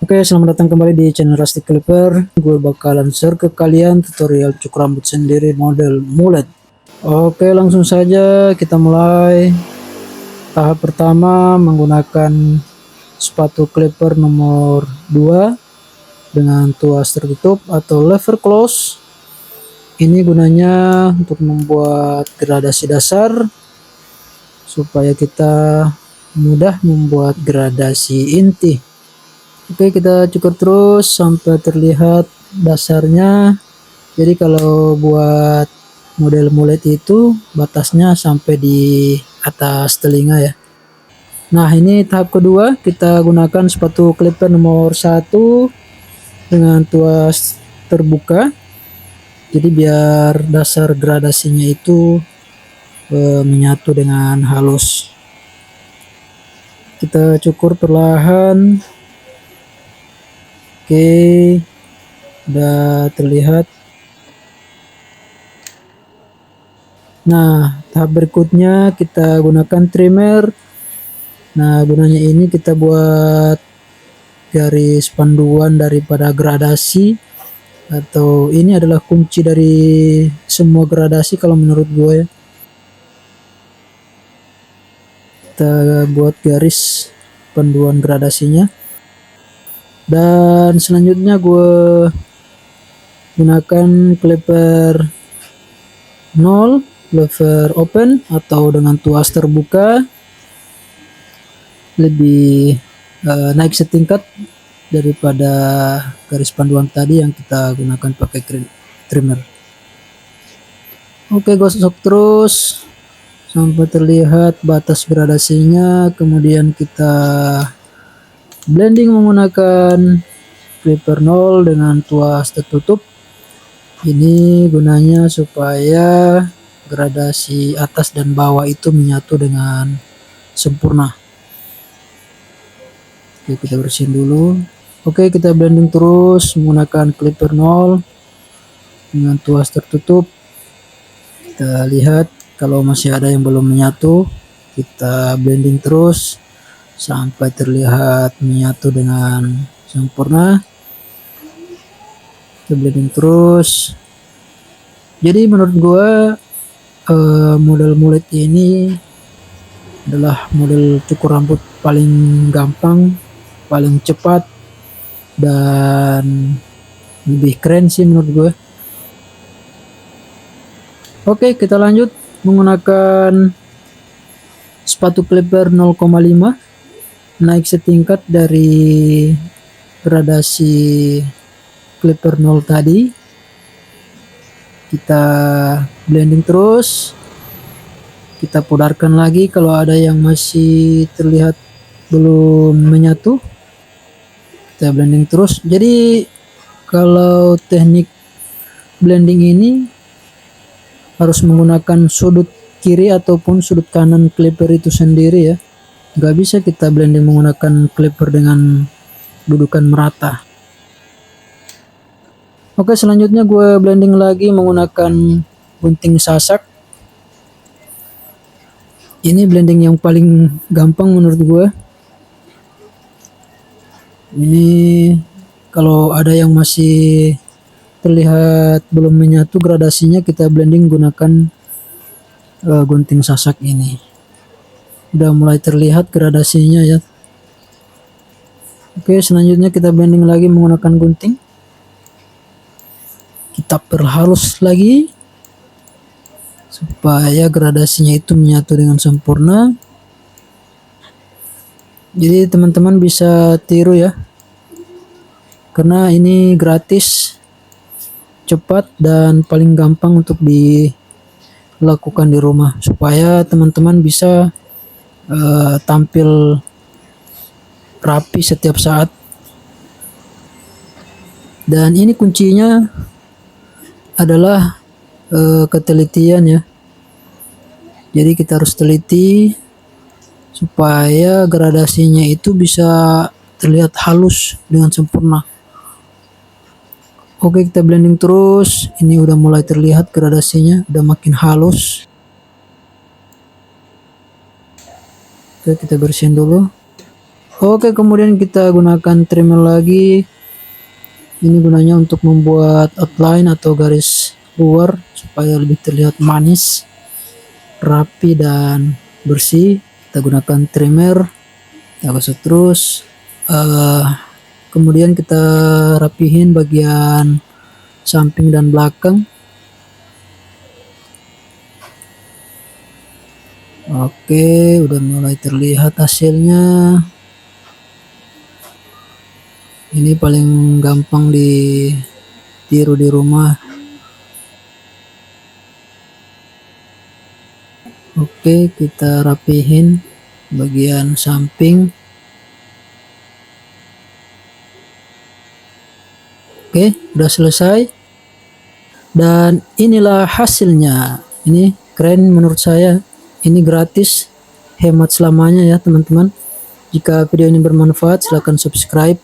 Oke, selamat datang kembali di channel Rusty Clipper. Gue bakalan share ke kalian tutorial cukur rambut sendiri model mulet. Oke, langsung saja kita mulai. Tahap pertama menggunakan sepatu clipper nomor 2 dengan tuas tertutup atau lever close. Ini gunanya untuk membuat gradasi dasar supaya kita mudah membuat gradasi inti. Oke, kita cukur terus sampai terlihat dasarnya. Jadi kalau buat model mulet itu batasnya sampai di atas telinga ya. Nah, ini tahap kedua, kita gunakan sepatu clipper nomor 1 dengan tuas terbuka. Jadi biar dasar gradasinya itu menyatu dengan halus. Kita cukur perlahan. Oke, udah terlihat. Nah, tahap berikutnya kita gunakan trimmer. Nah, gunanya ini kita buat garis panduan daripada gradasi, atau ini adalah kunci dari semua gradasi kalau menurut gue ya. Kita buat garis panduan gradasinya. Dan selanjutnya gue gunakan clipper 0 lever open atau dengan tuas terbuka, lebih naik setingkat daripada garis panduan tadi yang kita gunakan pakai trimmer. Oke, gosok terus sampai terlihat batas gradasinya, kemudian kita blending menggunakan clipper 0 dengan tuas tertutup. Ini gunanya supaya gradasi atas dan bawah itu menyatu dengan sempurna. Oke, kita bersihin dulu. Oke, kita blending terus menggunakan clipper 0 dengan tuas tertutup. Kita lihat kalau masih ada yang belum menyatu, kita blending terus sampai terlihat menyatu dengan sempurna. Kita blending terus. Jadi menurut gue model mulet ini adalah model cukur rambut paling gampang, paling cepat, dan lebih keren sih menurut gue. Oke, kita lanjut menggunakan sepatu clipper 0,5, naik setingkat dari gradasi clipper 0 tadi. Kita blending terus, kita pudarkan lagi kalau ada yang masih terlihat belum menyatu. Kita blending terus. Jadi kalau teknik blending ini harus menggunakan sudut kiri ataupun sudut kanan clipper itu sendiri ya. Gak bisa kita blending menggunakan clipper dengan dudukan merata. Oke, selanjutnya gue blending lagi menggunakan gunting sasak. Ini blending yang paling gampang menurut gue. Ini kalau ada yang masih terlihat belum menyatu gradasinya, kita blending gunakan gunting sasak ini. Udah mulai terlihat gradasinya ya. Oke, selanjutnya kita blending lagi menggunakan gunting. Kita perhalus lagi supaya gradasinya itu menyatu dengan sempurna. Jadi teman-teman bisa tiru ya, karena ini gratis, cepat, dan paling gampang untuk dilakukan di rumah supaya teman-teman bisa tampil rapi setiap saat. Dan ini kuncinya adalah ketelitian ya. Jadi kita harus teliti supaya gradasinya itu bisa terlihat halus dengan sempurna. Oke, kita blending terus. Ini udah mulai terlihat gradasinya, udah makin halus. Oke, kita bersihin dulu. Oke, kemudian kita gunakan trimmer lagi. Ini gunanya untuk membuat outline atau garis luar supaya lebih terlihat manis, rapi dan bersih. Kita gunakan trimmer, kita gosok terus. Kemudian kita rapihin bagian samping dan belakang. Oke, udah mulai terlihat hasilnya. Ini paling gampang ditiru di rumah. Oke, kita rapihin bagian samping. Oke, udah selesai. Dan inilah hasilnya. Ini keren menurut saya. Ini gratis, hemat selamanya ya teman-teman. Jika video ini bermanfaat, silahkan subscribe,